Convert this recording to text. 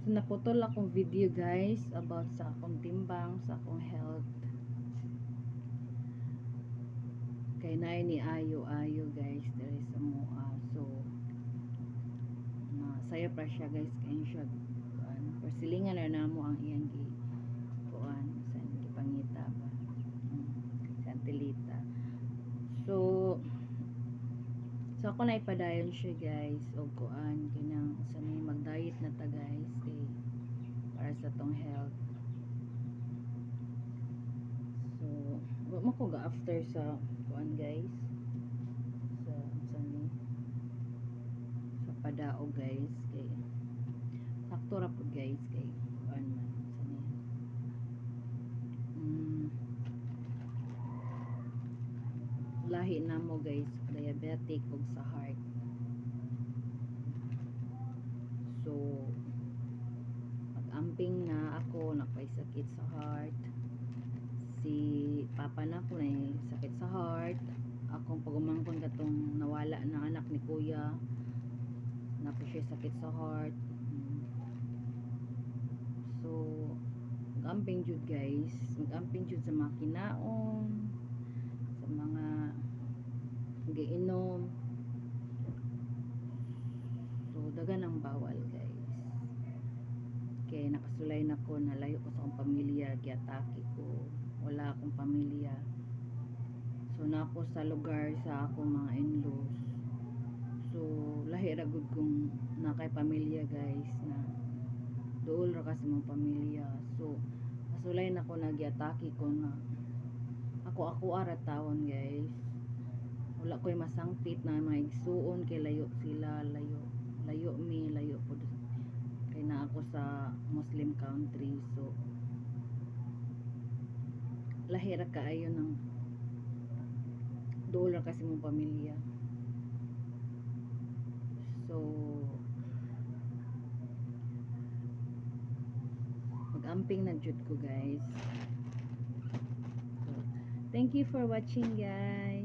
So, naputol akong video guys about sa akong timbang, sa akong health. Kay na ni ayo guys, there is a mua. So, saya pa siya guys, kaya siya persilingan na namo ang iyang kuan sa gipangita ba. Sa Antilita. So ako na ipadayon siya guys og kuan kanang sanay mag-diet na ta guys kay para sa tong health. So wa mo ko ga after sa kuan guys sa sanay sa padao guys kay sakto ra po guys kay kuan man sanay lahi na mo guys diabetic ug sa heart. So pag-amping na ako napay sakit sa heart, si papa na ko na sakit sa heart, akong pagumangkon katong nawala na anak ni kuya na po siya sakit sa heart. So mag-amping jud guys, mag-amping jud sa mga kinaon, sa mga giinom. So dagan ang bawal guys, kaya nakasulay na ko, nalayo ko sa akong pamilya, giatake ko, wala akong pamilya. So na ako sa lugar sa akong mga in-laws. So lahi ra gud kong nakay pamilya guys na duol ra kasi mong pamilya. So kasulay na ko, nagiatake ko na ako ara taon guys. Wala ko'y masangpit na mga igsuon kay layo sila, layo mi, layo po kay na ako sa Muslim country. So lahira kaayo ng duol ra kasi mong pamilya. So mag-amping na jud ko guys. So thank you for watching guys.